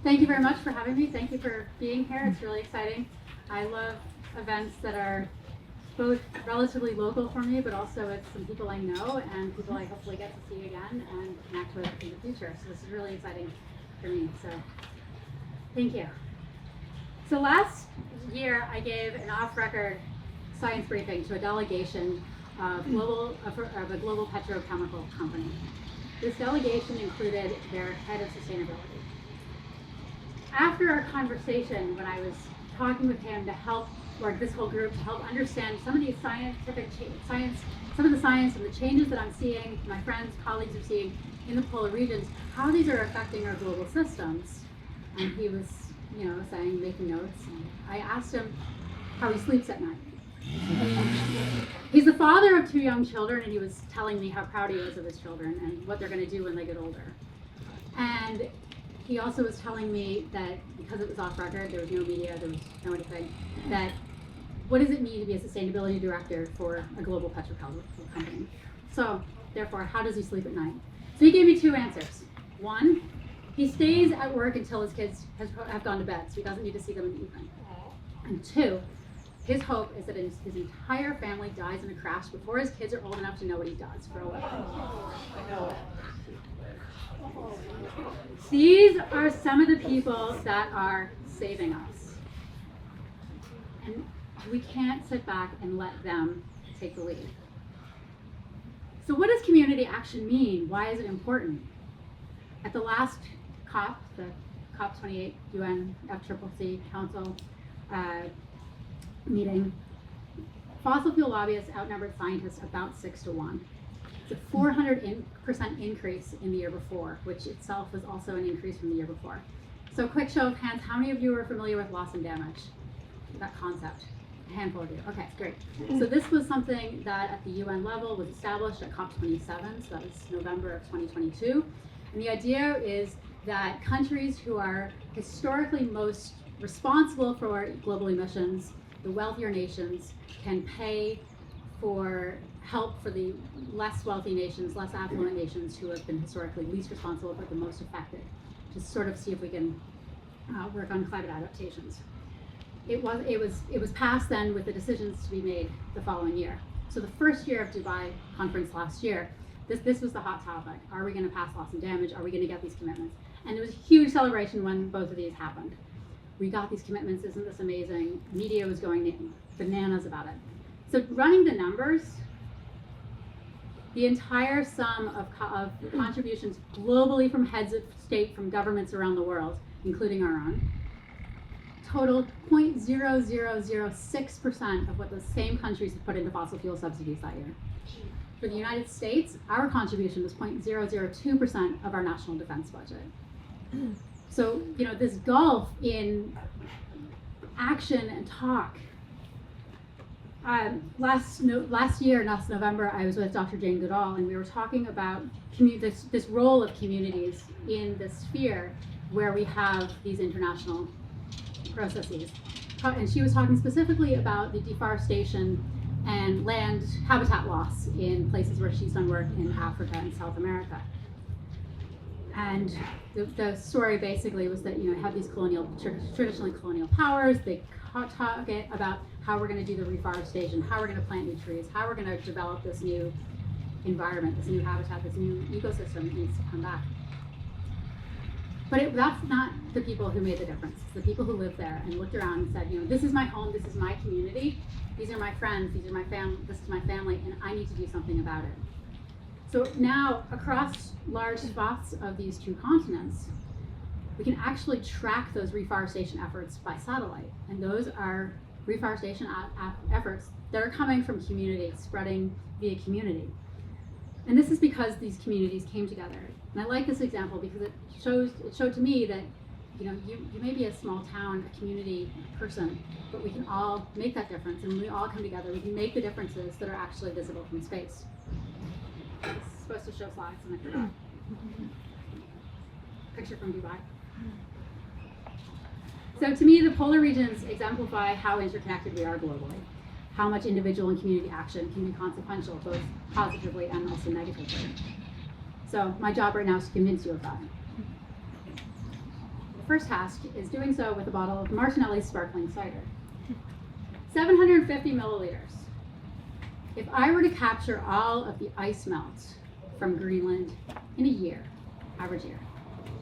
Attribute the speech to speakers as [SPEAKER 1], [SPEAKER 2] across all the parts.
[SPEAKER 1] Thank you very much for having me. Thank you for being here. It's really exciting. I love events that are both relatively local for me, but also with some people I know and people I hopefully get to see again and connect with in the future. So this is really exciting for me. So thank you. So last year I gave an off-record science briefing to a delegation of a global petrochemical company. This delegation included their head of sustainability. After our conversation, when I was talking with him to help, or this whole group to help understand some of these some of the science and the changes that I'm seeing, my friends, colleagues are seeing in the polar regions, how these are affecting our global systems. And he was, saying, making notes. And I asked him how he sleeps at night. He's the father of 2 young children, and he was telling me how proud he is of his children and what they're going to do when they get older. And he also was telling me that because it was off record, there was no media, there was no anything, that what does it mean to be a sustainability director for a global petrochemical company? So therefore, how does he sleep at night? So he gave me 2 answers. 1, he stays at work until his kids have gone to bed, so he doesn't need to see them in the evening. And 2, his hope is that his entire family dies in a crash before his kids are old enough to know what he does for a living. These are some of the people that are saving us. And we can't sit back and let them take the lead. So what does community action mean? Why is it important? At the last COP, the COP28 UN FCCC Council meeting, fossil fuel lobbyists outnumbered scientists about 6 to 1. It's a 400% increase in the year before, which itself was also an increase from the year before. So quick show of hands, how many of you are familiar with loss and damage? That concept? A handful of you. Okay, great. So this was something that at the UN level was established at COP27, so that was November of 2022. And the idea is that countries who are historically most responsible for global emissions, the wealthier nations, can pay for help for the less wealthy nations, less affluent nations who have been historically least responsible but the most affected, to sort of see if we can work on climate adaptations. It was passed then with the decisions to be made the following year. So the first year of Dubai conference last year, this was the hot topic. Are we going to pass loss and damage? Are we going to get these commitments? And there was a huge celebration when both of these happened. We got these commitments, isn't this amazing? Media was going bananas about it. So running the numbers, the entire sum of contributions globally from heads of state, from governments around the world, including our own, totaled 0.0006% of what those same countries had put into fossil fuel subsidies that year. For the United States, our contribution was 0.002% of our national defense budget. So, this gulf in action and talk. Last November, I was with Dr. Jane Goodall, and we were talking about this role of communities in the sphere where we have these international processes. And she was talking specifically about the deforestation and land habitat loss in places where she's done work in Africa and South America. And the story basically was that, have these traditionally colonial powers. They talk about how we're going to do the reforestation, how we're going to plant new trees, how we're going to develop this new environment, this new habitat, this new ecosystem that needs to come back. But that's not the people who made the difference. It's the people who lived there and looked around and said, this is my home, this is my community, these are my friends, these are my this is my family, and I need to do something about it. So now, across large swaths of these 2 continents, we can actually track those reforestation efforts by satellite. And those are reforestation efforts that are coming from community, spreading via community. And this is because these communities came together. And I like this example because it showed to me that you may be a small town, a community person, but we can all make that difference, and when we all come together, we can make the differences that are actually visible from space. I was supposed to show slides and I forgot. Picture from Dubai. So to me, the polar regions exemplify how interconnected we are globally, how much individual and community action can be consequential, both positively and also negatively. So my job right now is to convince you of that. first task is doing so with a bottle of Martinelli's sparkling cider. 750 milliliters. If I were to capture all of the ice melt from Greenland in a year, average year,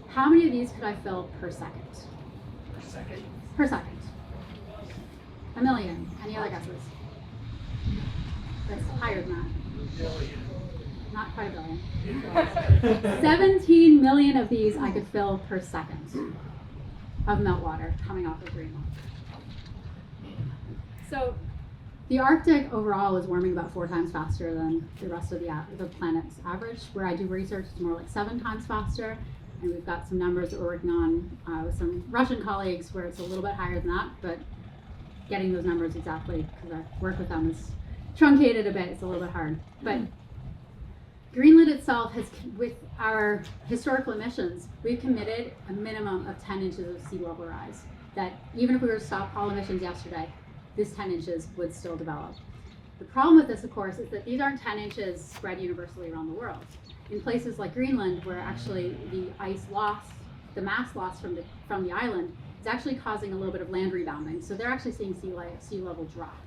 [SPEAKER 1] how many of these could I fill per second?
[SPEAKER 2] Per second?
[SPEAKER 1] Per second. A million. Any other guesses? That's higher than that.
[SPEAKER 2] Billion.
[SPEAKER 1] Not quite a billion. 17 million of these I could fill per second of meltwater coming off of Greenland. So the Arctic overall is warming about 4 times faster than the rest of the planet's average. Where I do research, it's more like 7 times faster. And we've got some numbers that we're working on with some Russian colleagues where it's a little bit higher than that, but getting those numbers exactly, because I work with them, is truncated a bit. It's a little bit hard. But Greenland itself has, with our historical emissions, we've committed a minimum of 10 inches of sea level rise. That even if we were to stop all emissions yesterday, this 10 inches would still develop. The problem with this, of course, is that these aren't 10 inches spread universally around the world. In places like Greenland, where actually the ice loss, the mass loss from the island, is actually causing a little bit of land rebounding. So they're actually seeing sea level drop.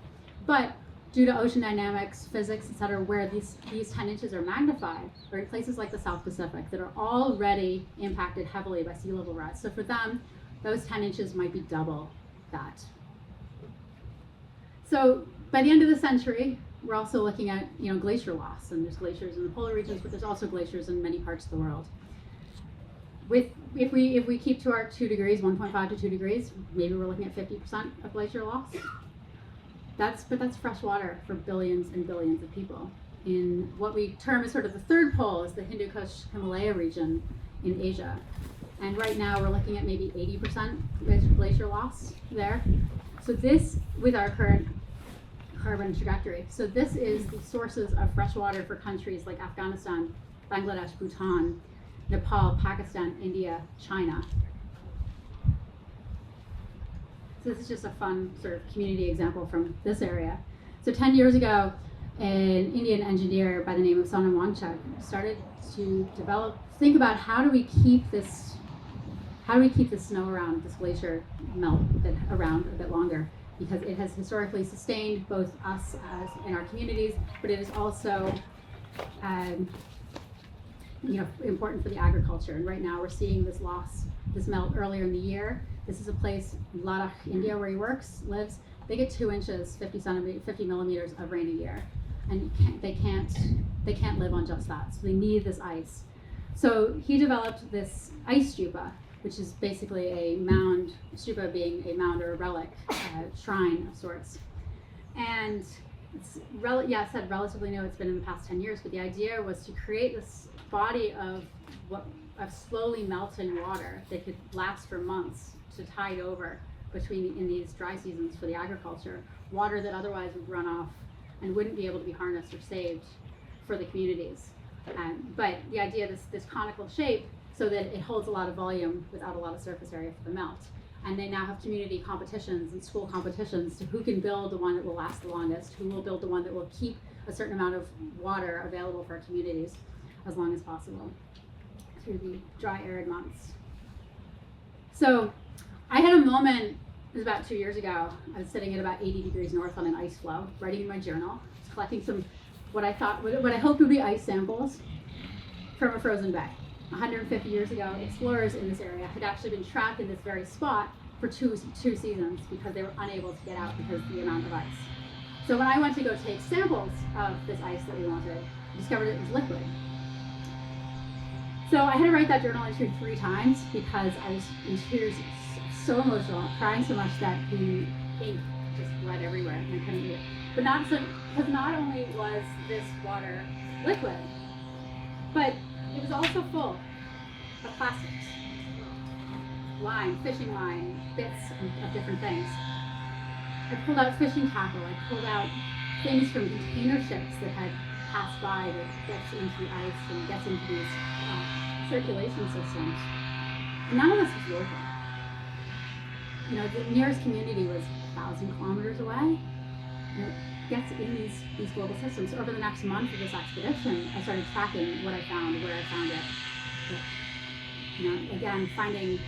[SPEAKER 1] But due to ocean dynamics, physics, et cetera, where these 10 inches are magnified, or in places like the South Pacific that are already impacted heavily by sea level rise. So for them, those 10 inches might be double that. So by the end of the century, we're also looking at glacier loss, and there's glaciers in the polar regions, but there's also glaciers in many parts of the world. If we keep to our 2 degrees, 1.5 to 2 degrees, maybe we're looking at 50% of glacier loss. That's fresh water for billions and billions of people. In what we term as sort of the third pole is the Hindu Kush Himalaya region in Asia. And right now we're looking at maybe 80% glacier loss there. So this, with our current carbon trajectory, so this is the sources of fresh water for countries like Afghanistan, Bangladesh, Bhutan, Nepal, Pakistan, India, China. So this is just a fun sort of community example from this area. So 10 years ago, an Indian engineer by the name of Susana Hancock started to think about how do we keep this snow around, this glacier melt around a bit longer, because it has historically sustained both us as in our communities, but it is also important for the agriculture. And right now we're seeing this melt earlier in the year. This is a place, Ladakh, India, where he lives. They get 2 inches, 50 millimeters of rain a year, and they can't live on just that. So they need this ice. So he developed this ice stupa, which is basically a mound, stupa being a mound or a relic, shrine of sorts. And it's I said relatively new, it's been in the past 10 years, but the idea was to create this body of slowly melting water that could last for months to tide over in these dry seasons for the agriculture, water that otherwise would run off and wouldn't be able to be harnessed or saved for the communities. But the idea of this conical shape, so that it holds a lot of volume without a lot of surface area for the melt. And they now have community competitions and school competitions to who can build the one that will last the longest, who will build the one that will keep a certain amount of water available for our communities as long as possible through the dry, arid months. So I had a moment, it was about 2 years ago. I was sitting at about 80 degrees north on an ice floe, writing in my journal. I was collecting some, what I hoped would be ice samples from a frozen bay. 150 years ago, explorers in this area had actually been trapped in this very spot for two seasons because they were unable to get out because of the amount of ice. So when I went to go take samples of this ice that we wanted, I discovered it was liquid. So I had to write that journal entry 3 times because I was in tears, so emotional, crying so much that the ink just bled everywhere and I couldn't read it. But because not only was this water liquid, but it was also full of plastics, fishing line, bits of different things. I pulled out fishing tackle, I pulled out things from container ships that had passed by that gets into the ice and gets into these circulation systems. None of this was local. The nearest community was 1,000 kilometers away. And it gets in these global systems. So over the next month of this expedition, I started tracking what I found, where I found it. Again, finding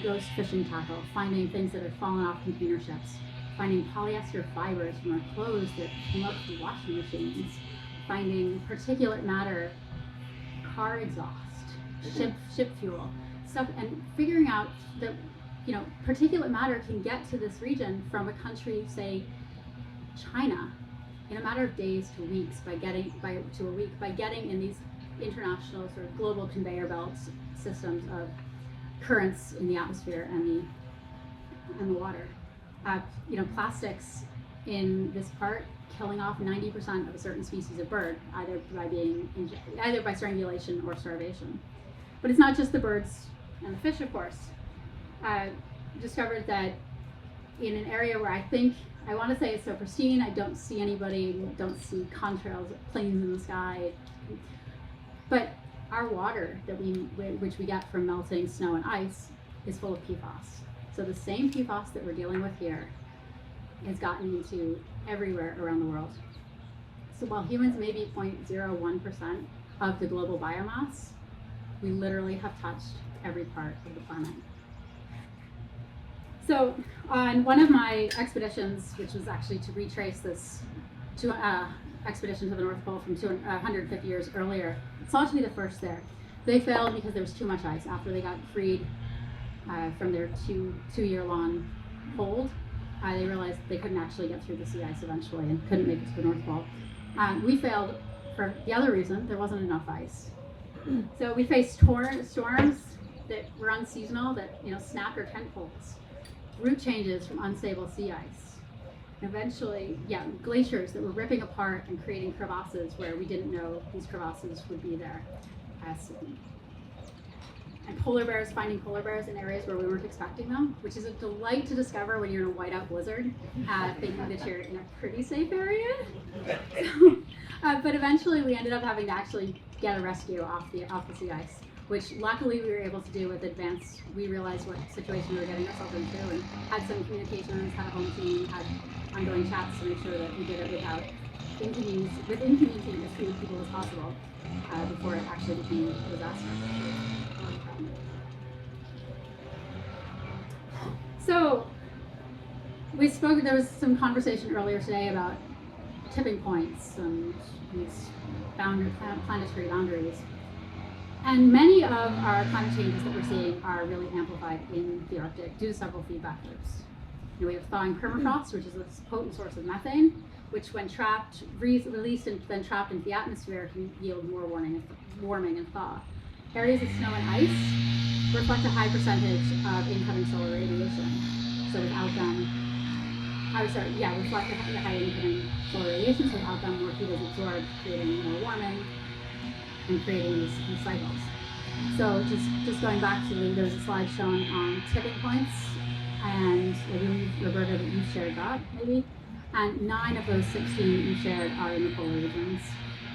[SPEAKER 1] ghost fishing tackle, finding things that have fallen off container ships, finding polyester fibers from our clothes that came up through washing machines, finding particulate matter, car exhaust, ship fuel, stuff, and figuring out that particulate matter can get to this region from a country, say China, in a matter of days to weeks by getting in these international sort of global conveyor belts systems of currents in the atmosphere and the water. Plastics in this part killing off 90% of a certain species of bird, either by strangulation or starvation. But it's not just the birds and the fish, of course. Discovered that in an area where I want to say it's so pristine, I don't see anybody, don't see contrails, planes in the sky, but our water which we get from melting snow and ice is full of PFAS. So the same PFAS that we're dealing with here has gotten into everywhere around the world. So while humans may be 0.01% of the global biomass, we literally have touched every part of the planet. So on one of my expeditions, which was actually to retrace this expedition to the North Pole from 150 years earlier, saw to be the first there. They failed because there was too much ice after they got freed from their two-year-long hold. They realized they couldn't actually get through the sea ice eventually and couldn't make it to the North Pole. We failed for the other reason: there wasn't enough ice. So we faced storms that were unseasonal, that snapped our tent poles, route changes from unstable sea ice, and eventually, glaciers that were ripping apart and creating crevasses where we didn't know these crevasses would be there. And finding polar bears in areas where we weren't expecting them, which is a delight to discover when you're in a whiteout blizzard, thinking that you're in a pretty safe area. But eventually we ended up having to actually get a rescue off the sea ice, which luckily we were able to do with advance. We realized what situation we were getting ourselves into and had some communications, had a home team, had ongoing chats to make sure that we did it without inconveniencing as few people as possible before it actually became a disaster. So there was some conversation earlier today about tipping points and these planetary boundaries. And many of our climate changes that we're seeing are really amplified in the Arctic due to several feedback loops. We have thawing permafrost, which is a potent source of methane, which when released and then trapped into the atmosphere can yield more warming and thaw. Areas of snow and ice reflect a high percentage of incoming solar radiation. So without them, reflect the high incoming solar radiation, so without them more heat is absorbed, creating more warming and creating these cycles. So just going back to there's a slide shown on tipping points, and I believe, Roberta, that you shared that, maybe? And 9 of those 16 you shared are in the polar regions.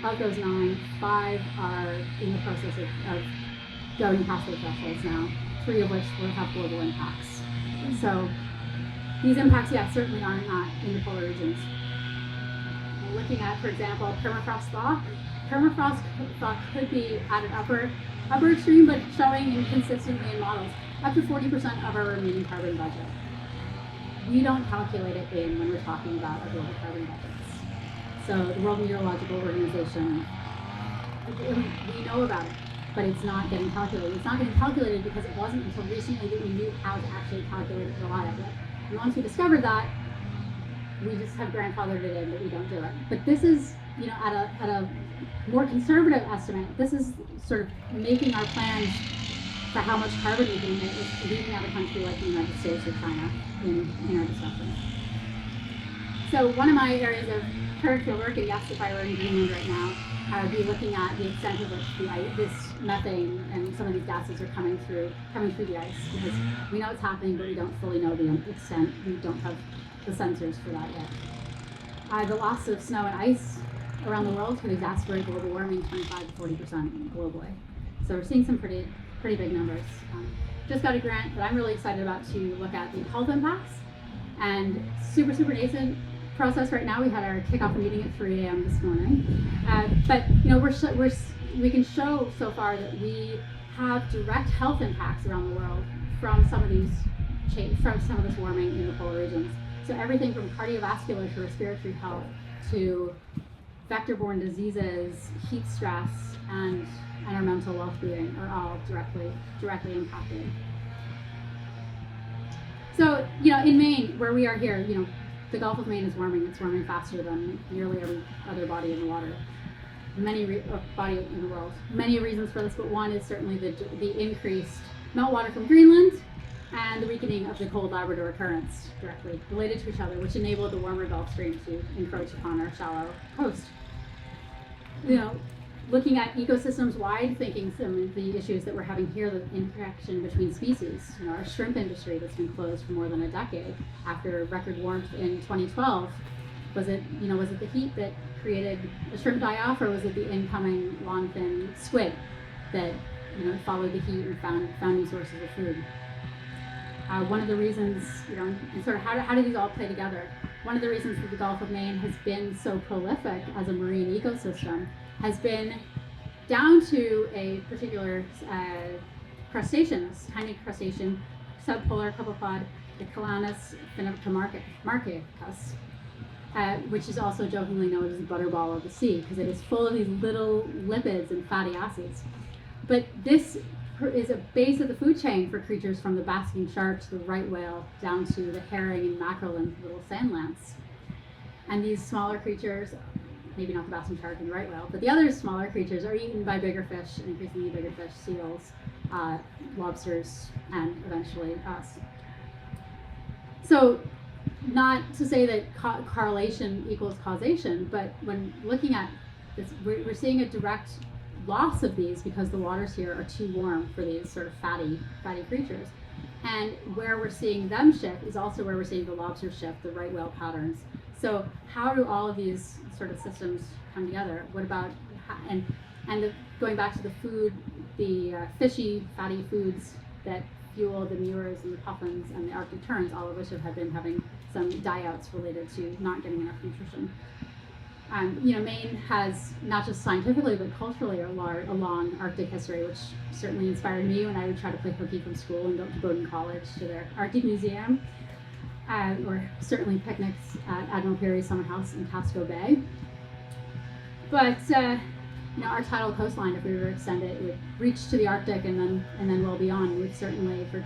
[SPEAKER 1] Of those 9, 5 are in the process of going past their thresholds now, 3 of which will have global impacts. So these impacts, certainly are not in the polar regions. We're looking at, for example, permafrost thaw. Permafrost thaw could be at an upper extreme, but showing inconsistently in models up to 40% of our remaining carbon budget. We don't calculate it in when we're talking about our global carbon budgets. So the World Meteorological Organization, we know about it, but it's not getting calculated. It's not getting calculated because it wasn't until recently that we knew how to actually calculate it reliably. And once we discovered that, we just have grandfathered it in that we don't do it. But this is, at a more conservative estimate, this is sort of making our plans for how much carbon we can emit with leaving out a country like the United States or China in our discussion. So one of my areas of current field work, and yes, if I were in Greenland right now, I would be looking at the extent of which this methane and some of these gases are coming through the ice, because we know it's happening, but we don't fully know the extent. We don't have the sensors for that yet. The loss of snow and ice around the world could exacerbate global warming 25 to 40% globally. So we're seeing some pretty big numbers. Just got a grant that I'm really excited about to look at the health impacts, and super nascent process right now. We had our kickoff meeting at 3 a.m. this morning, but we can show so far that we have direct health impacts around the world from some of these from some of this warming in the polar regions. So everything from cardiovascular to respiratory health to vector-borne diseases, heat stress, and our mental well-being are all directly impacted. So, in Maine, where we are here, the Gulf of Maine is warming. It's warming faster than nearly every other body in the water. Body in the world. Many reasons for this, but one is certainly the increased meltwater from Greenland and the weakening of the cold Labrador currents directly related to each other, which enabled the warmer Gulf Stream to encroach upon our shallow coast. Looking at ecosystems wide, thinking some of the issues that we're having here, the interaction between species. Our shrimp industry that's been closed for more than a decade after record warmth in 2012. Was it the heat that created a shrimp die-off, or was it the incoming long-fin squid that followed the heat and found new sources of food? One of the reasons, and sort of how do these all play together? One of the reasons that the Gulf of Maine has been so prolific as a marine ecosystem has been down to a particular crustacean, this tiny crustacean, subpolar copepod, the Calanus marcus, which is also jokingly known as the butterball of the sea, because it is full of these little lipids and fatty acids. But this is a base of the food chain for creatures from the basking shark to the right whale down to the herring and mackerel and little sand lance. And these smaller creatures, maybe not the basking shark and the right whale, but the other smaller creatures are eaten by bigger fish, and increasingly bigger fish, seals, lobsters, and eventually us. So, not to say that correlation equals causation, but when looking at this, we're seeing a direct loss of these because the waters here are too warm for these sort of fatty creatures. And where we're seeing them shift is also where we're seeing the lobster shift, the right whale patterns. So how do all of these sort of systems come together? What about, going back to the food, the fishy, fatty foods that fuel the Muirs and the puffins and the Arctic terns, all of which have been having some die-outs related to not getting enough nutrition. Maine has not just scientifically but culturally a long Arctic history, which certainly inspired me when I would try to play hooky from school and go to Bowdoin College to their Arctic Museum, or certainly picnics at Admiral Peary's summer house in Casco Bay. But our tidal coastline, if we were to extend it, would reach to the Arctic and then well beyond. We've certainly, for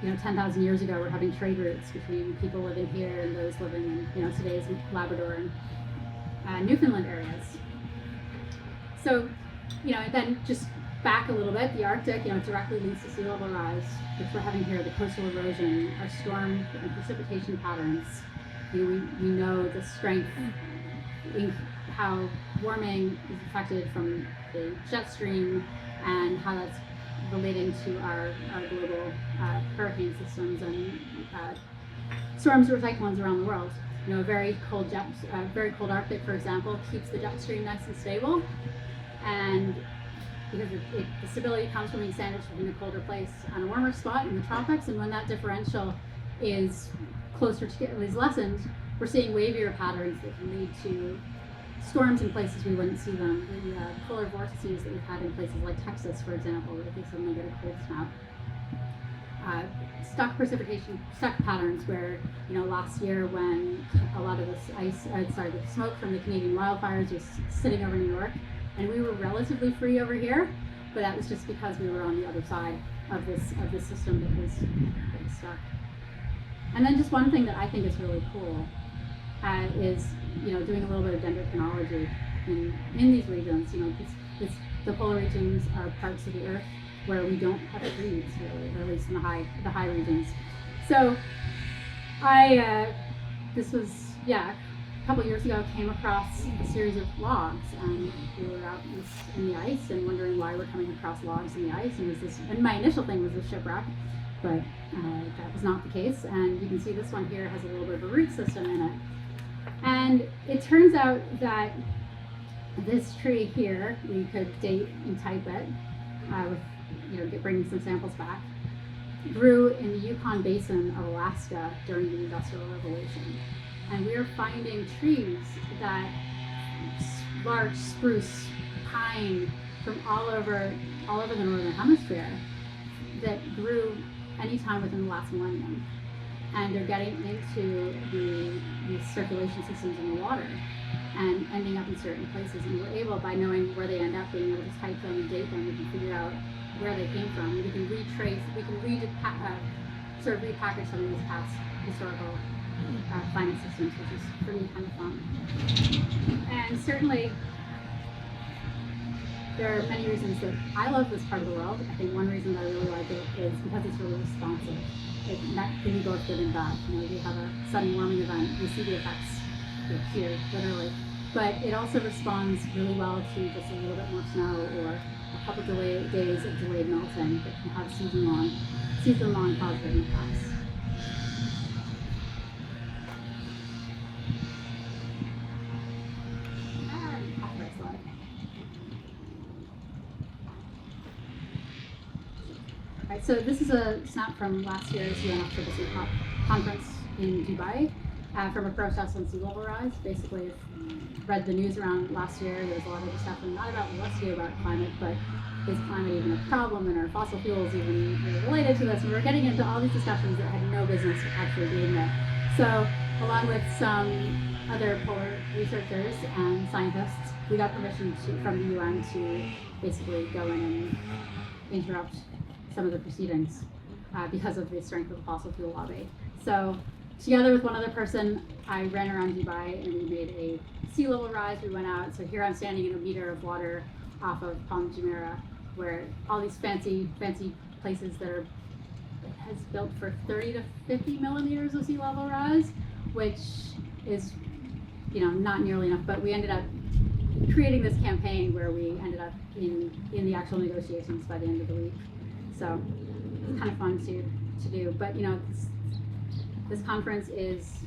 [SPEAKER 1] 10,000 years ago, we're having trade routes between people living here and those living in today's Labrador and Newfoundland areas. So, then just back a little bit, the Arctic, directly leads to sea level rise, which we're having here, the coastal erosion, our storm and precipitation patterns. We know the strength, how warming is affected from the jet stream and how that's relating to our global hurricane systems and storms or cyclones around the world. A very cold Arctic, for example, keeps the jet stream nice and stable, and because the stability comes from being sandwiched in a colder place on a warmer spot in the tropics, and when that differential is lessened, we're seeing wavier patterns that can lead to storms in places we wouldn't see them. The polar vortices that we've had in places like Texas, for example, where they suddenly get a cold snap. Stuck patterns where, last year when a lot of this the smoke from the Canadian wildfires was sitting over New York, and we were relatively free over here, but that was just because we were on the other side of this system that was stuck. And then just one thing that I think is really cool is, doing a little bit of dendrochronology in these regions. The polar regions are parts of the Earth where we don't have trees, really, or at least in the high regions. So this was a couple years ago, came across a series of logs, and we were out in the ice and wondering why we're coming across logs in the ice, and my initial thing was a shipwreck, but that was not the case. And you can see this one here has a little bit of a root system in it, and it turns out that this tree here, we could date and type it with bringing some samples back, grew in the Yukon Basin of Alaska during the Industrial Revolution. And we are finding trees that large spruce, pine, from all over the northern hemisphere that grew anytime within the last millennium, and they're getting into the circulation systems in the water and ending up in certain places. And we're able, by knowing where they end up, being able to type them and date them, we can figure out where they came from. We can retrace, we can sort of repackage some of these past historical climate systems, which is pretty kind of fun. And certainly, there are many reasons that I love this part of the world. I think one reason that I really like it is because it's really responsive. That can be both good and bad. You know, we have a sudden warming event, we see the effects here, literally. But it also responds really well to just a little bit more snow or a couple days of delayed melting that can have season-long positive impacts. Right, so this is a snap from last year's UN Offshore Pacific Conference in Dubai from a protest on sea level rise. Basically, if you read the news around last year, there was a lot of discussion not about what's to do about climate, but is climate even a problem, and are fossil fuels even related to this? And we're getting into all these discussions that had no business actually being there. So, along with some other polar researchers and scientists, we got permission from the UN to basically go in and interrupt some of the proceedings because of the strength of the fossil fuel lobby. So together with one other person, I ran around Dubai and we made a sea level rise. We went out. So here I'm standing in a meter of water off of Palm Jumeirah, where all these fancy places that are has built for 30 to 50 millimeters of sea level rise, which is, you know, not nearly enough. But we ended up creating this campaign where we ended up in the actual negotiations by the end of the week. So it's kind of fun to do. But you know, this conference is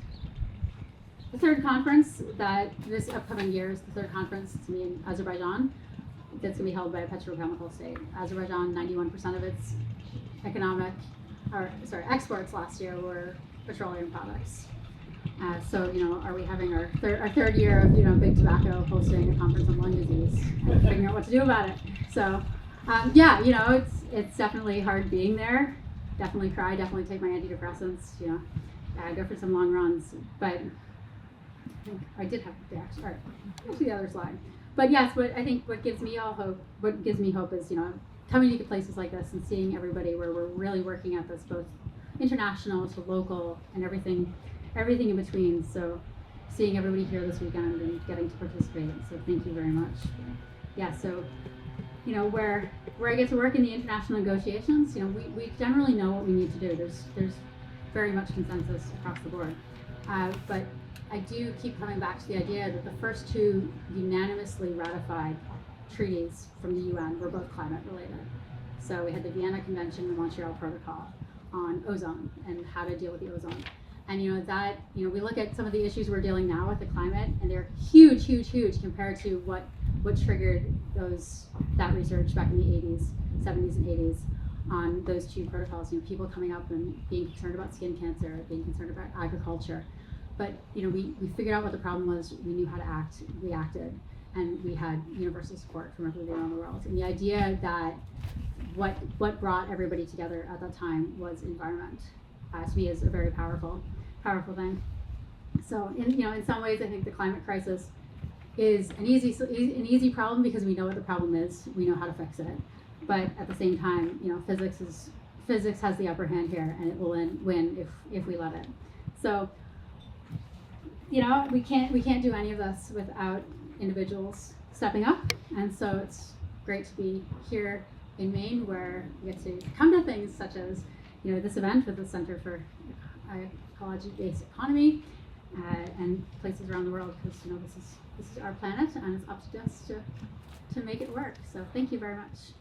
[SPEAKER 1] the third conference that this upcoming year is the third conference to be in Azerbaijan. That's going to be held by a petrochemical state. Azerbaijan, 91% of its exports last year were petroleum products. So, you know, are we having our third year of, you know, Big Tobacco hosting a conference on lung disease and figuring out what to do about it? So, yeah, you know, it's definitely hard being there. Definitely cry, definitely take my antidepressants, you know, go for some long runs. But I think I did have the other slide. But yes, I think what gives me hope is, you know, coming to places like this and seeing everybody where we're really working at this, both international to local and everything in between. So seeing everybody here this weekend and getting to participate. So thank you very much. Yeah, so, you know, where I get to work in the international negotiations, you know, we generally know what we need to do. There's very much consensus across the board. But I do keep coming back to the idea that the first two unanimously ratified treaties from the UN were both climate related. So we had the Vienna Convention and the Montreal Protocol on ozone and how to deal with the ozone. And you know, we look at some of the issues we're dealing now with the climate, and they're huge compared to what triggered that research back in the 80s, 70s and 80s on those two protocols. You know, people coming up and being concerned about skin cancer, being concerned about agriculture. But you know, we figured out what the problem was, we knew how to act, we acted, and we had universal support from everybody around the world. And the idea that what brought everybody together at that time was environment, to me is a very powerful thing. So in some ways I think the climate crisis is an easy problem because we know what the problem is, we know how to fix it. But at the same time, you know, physics has the upper hand here, and it will win if we let it. So, you know, we can't do any of this without individuals stepping up, and so it's great to be here in Maine, where we get to come to things such as, you know, this event with the Center for Ecology-Based Economy, and places around the world, because you know this is our planet, and it's up to us to make it work. So thank you very much.